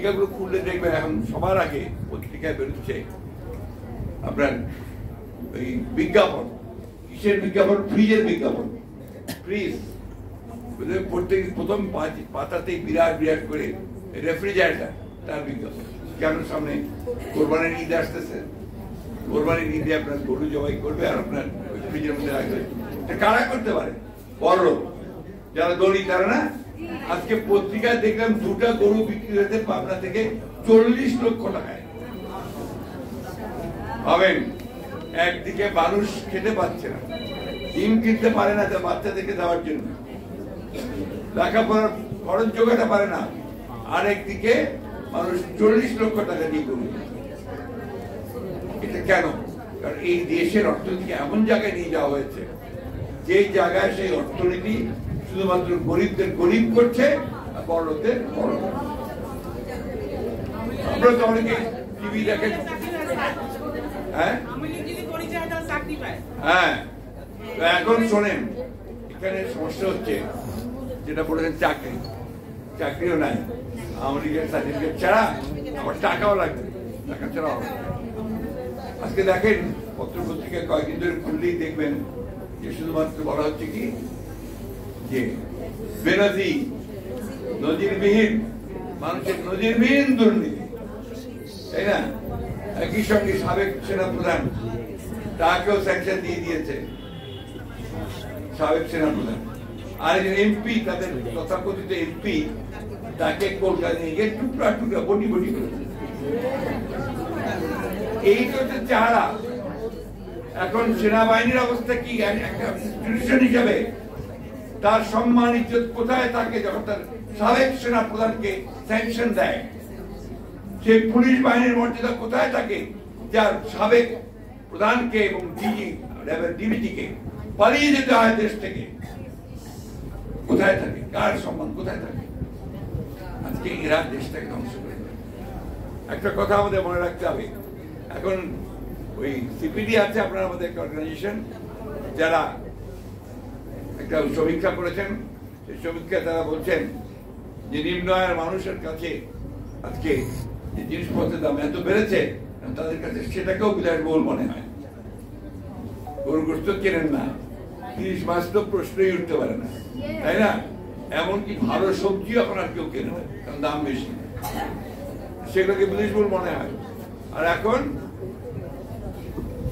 পত্রিকাগুলো খুললে দেখবেন এখন সবার আগে পত্রিকায় বেরোচ্ছে আপনার ওই বিজ্ঞাপন। কিসের বিজ্ঞাপন? ফ্রিজের বিজ্ঞাপন। ফ্রিজ প্রত্যেক প্রথম পাতাতেই বিরাট বিরাট করে রেফ্রিজারেটর তার বিজ্ঞাপন। কেন? সামনে কোরবানির ঈদ আসতেছে, কোরবানির ঈদে আপনার গরু জবাই করবে আর আপনার ওই ফ্রিজের মধ্যে রাখবে। কারা করতে পারে? বড় লোক, যারা দড়ি তারা না। আজকে পত্রিকায় দেখলাম 2টা গরু বিক্রি হতে পাবনা থেকে 40 লক্ষ টাকায়। ভাবেন, একদিকে মানুষ খেতে পাচ্ছে না, ডিম কিনতে পারে না তার বাচ্চাদেরকে দেওয়ার জন্য, লেখাপড়ার খরচ জোগাতে পারে না, আর একদিকে মানুষ 40 লক্ষ টাকা দিয়ে গরু। এটা কেন? কারণ এই দেশের অর্থনীতিকে এমন জায়গায় নিয়ে যাওয়া হয়েছে যে জায়গায় সেই অর্থনীতি শুধুমাত্র গরিবদের গরিব করছে আর বড়দের বড়। আপনারা তো অনেকে টিভি দেখেন, হ্যাঁ হ্যাঁ। এখন শোনেন, এখানে সমস্যা হচ্ছে যেটা বলেছেন চাকরি, চাকরিও নাই। আওয়ামী লীগের সার্টিফিকেট ছাড়া আমার টাকাও লাগবে, টাকা ছাড়াও। আজকে দেখেন পত্র পত্রিকায় কয়েকদিন ধরে খুললেই দেখবেন যে শুধুমাত্র বলা হচ্ছে কি যে বেনাজি, নজিরবিহীন, মানুষের নজিরবিহীন দুর্নীতি, তাই না? একই সঙ্গে সাবেক সেনাপ্রধান তাকেও স্যাংশন দিয়ে দিয়েছে, সাবেক সেনাপ্রধান। আর এমপি, তাদের তথাকথিত এমপি, তাকে কলকাতা নিয়ে গিয়ে টুকরা টুকরা বটি বটি করেছে। এই তো হচ্ছে চেহারা। এখন সেনাবাহিনীর অবস্থা কি? একটা ইনস্টিটিউশন হিসাবে তার সম্মান ইজ্জত কোথায় থাকে যখন তার সাবেক সেনা প্রধানকে স্যাংশন দেয়? সেই পুলিশ বাহিনীর মর্যাদা কোথায় থাকে যার সাবেক প্রধানকে এবং ডিবিজিকে পালিয়ে যেতে হয় দেশ থেকে? কোথায় থাকে? কার সম্মান কোথায় থাকে? আজকে এরা দেশটাকে ধ্বংস করে। একটা কথা আমাদের মনে রাখতে হবে, এখন ওই সিপিডি আছে আপনার, আমাদের একটা অর্গানাইজেশন, যারা একটা সমীক্ষা করেছেন। সেই সমীক্ষায় তারা বলছেন যে নিম্ন আয়ের মানুষের কাছে আজকে যে জিনিসপত্রের দাম এত বেড়েছে, তাদের কাছে সেটাকেও বিলাসবহুল মনে হয়। গরু গোশত কেনেন না, 30 মাস তো প্রশ্নই উঠতে পারে না, তাই না? এমনকি ভালো সবজি এখন আর কেউ কেনে না, কারণ দাম বেশি, সেগুলোকে বিলাসবহুল মনে হয়। আর এখন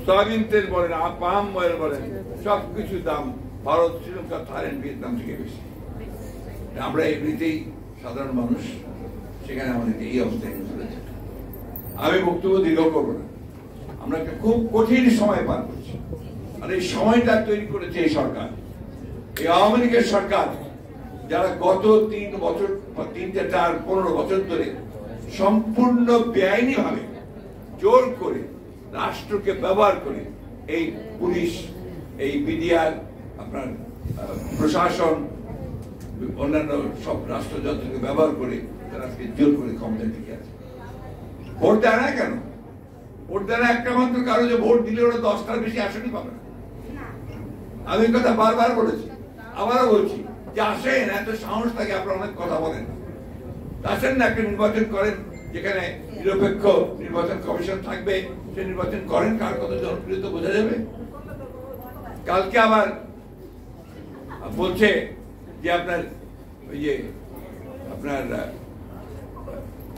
সয়াবিন তেল বলেন, পাম অয়েল বলেন, সবকিছু দাম ভারত, শ্রীলঙ্কা, থাইল্যান্ড, ভিয়েতনাম থেকে বেশি। আমরা এমনিতেই সাধারণ মানুষ, সেখানে আমাদেরকে এই অবস্থায় চলেছে। আমি বক্তব্য দীর্ঘ করবো না। আমরা একটা খুব কঠিন সময় পার করছি, আর এই সময়টা তৈরি করেছে এই সরকার, এই আওয়ামী লীগের সরকার, যারা গত 3 বছর, 3, 4, 15 বছর ধরে সম্পূর্ণ বেআইনি ভাবে জোর করে রাষ্ট্রকে ব্যবহার করে এই পুলিশ, এই বিডিআর, আপনার প্রশাসন, অন্যান্য সব রাষ্ট্রযন্ত্রকে ব্যবহার করে তারা আজকে জোর করে ক্ষমতায় টিকে আছে। ভোট দেয় না কেন? ভোট দেয় না একটা মাত্র কারণ, যে ভোট দিলে ওরা 10টার বেশি আসনই পাবে না। আমি কথা বারবার বলেছি, আবারও বলছি যে আসেন, এত সাহস থাকে, আপনারা অনেক কথা বলেন, আসেন না, একটা নির্বাচন করেন যেখানে নিরপেক্ষ নির্বাচন কমিশন থাকবে, সে নির্বাচন করেন, কার কত জনপ্রিয়তা বোঝা যাবে। কালকে আবার বলছে যে আপনার ওই যে আপনার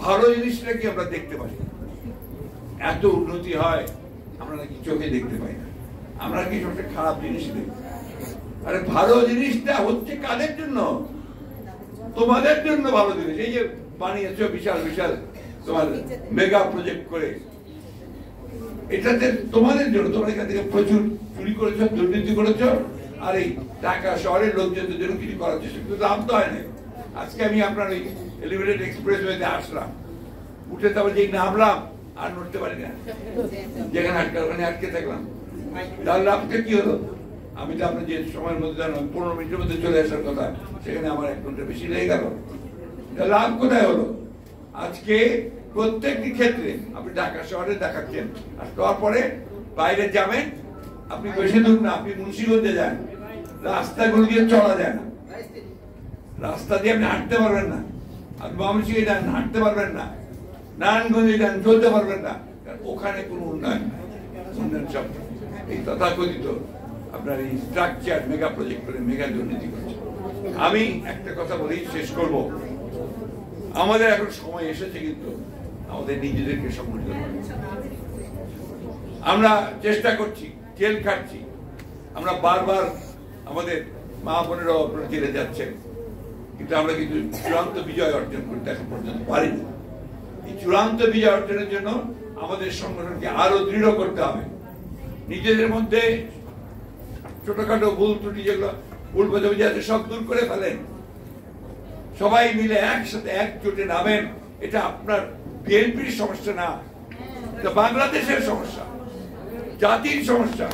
ভালো জিনিসটা কি আমরা দেখতে পাই, এত উন্নতি হয় আমরা নাকি চোখে দেখতে পাই না, আমরা কি সবচেয়ে খারাপ জিনিস দেখি। আরে ভালো জিনিসটা হচ্ছে কাদের জন্য? তোমাদের জন্য ভালো জিনিস। এই যে বানিয়েছো বিশাল বিশাল তোমার মেগা প্রজেক্ট করে, এটাতে তোমাদের জন্য। তোমরা এখান থেকে প্রচুর চুরি করেছো, দুর্নীতি করেছো, আর এই ঢাকা শহরের লোকজনদের জন্য কিছু করার চেষ্টা, কিন্তু লাভ তো হয় না। আজকে আমি আপনার ওই এলিভেটেড এক্সপ্রেসওয়েতে আসলাম, উঠে তারপর যেই নামলাম আর নড়তে পারি না, যেখানে আটকে ওখানে আটকে থাকলাম। তার লাভটা কি হলো? আমি তো আপনার যে সময়ের মধ্যে 15 মিনিটের মধ্যে চলে আসার কথা, সেখানে আমার 1 ঘন্টা বেশি লেগে গেল। লাভ কোথায় হলো? আজকে প্রত্যেকটি ক্ষেত্রে আপনি ঢাকা শহরে দেখাচ্ছেন, আর তারপরে বাইরে যাবেন, আপনি বেশি দূর না, আপনি মুন্সিগঞ্জে যান, রাস্তাগুলো দিয়ে চলা যায় না, রাস্তা দিয়ে আপনি হাঁটতে পারবেন না, আপনি ময়মনসিংহে যান, হাঁটতে পারবেন না। নারায়ণগঞ্জে যান, চলতে পারবেন না, কারণ ওখানে কোনো উন্নয়ন নাই। উন্নয়ন সব এই তথাকথিত আপনার এই স্ট্রাকচার মেগা প্রজেক্ট করে মেগা দুর্নীতি করছে। আমি একটা কথা বলি, শেষ করব। আমাদের এখন সময় এসেছে কিন্তু আমাদের নিজেদেরকে সংগঠিত করার। আমরা চেষ্টা করছি, জেল খাটছি, আমরা বারবার আমাদের মা বোনেরাও আপনারা জেলে যাচ্ছেন, কিন্তু আমরা কিন্তু চূড়ান্ত বিজয় অর্জন করতে এখন পর্যন্ত পারিনি। এই চূড়ান্ত বিজয় অর্জনের জন্য আমাদের সংগঠনকে আরো দৃঢ় করতে হবে। নিজেদের মধ্যে ছোটখাটো ভুল ত্রুটি যেগুলো ভুল বোঝাবুঝি আছে সব দূর করে ফেলেন, সবাই মিলে একসাথে একজোটে নামেন। এটা আপনার বিএনপির সমস্যা না, এটা বাংলাদেশের সমস্যা, জাতির সমস্যা।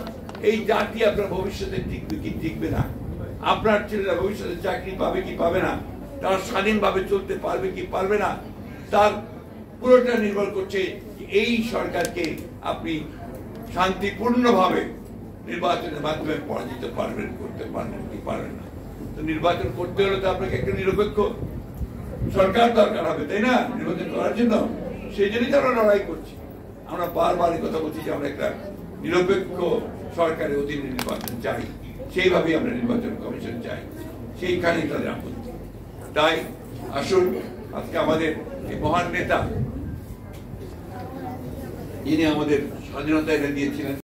এই জাতি আপনার ভবিষ্যতে টিকবে কি টিকবে না, আপনার ছেলেরা ভবিষ্যতে চাকরি পাবে কি পাবে না, তারা স্বাধীনভাবে চলতে পারবে কি পারবে না, তার পুরোটা নির্ভর করছে এই সরকারকে আপনি শান্তিপূর্ণভাবে নির্বাচনের মাধ্যমে পরাজিত পারবেন, করতে পারবেন কি পারবেন না। তো নির্বাচন করতে হলে তো আপনাকে একটা নিরপেক্ষ সরকার দরকার হবে, তাই না? নির্বাচন করার জন্য সেই জন্যই তো আমরা লড়াই করছি। আমরা বারবার এই কথা বলছি যে আমরা একটা নিরপেক্ষ সরকারের অধীনে নির্বাচন চাই, সেইভাবেই আমরা নির্বাচন কমিশন চাই, সেইখানেই তাদের আপত্তি। তাই আসুন, আজকে আমাদের এই মহান নেতা, যিনি আমাদের স্বাধীনতা এনে দিয়েছিলেন,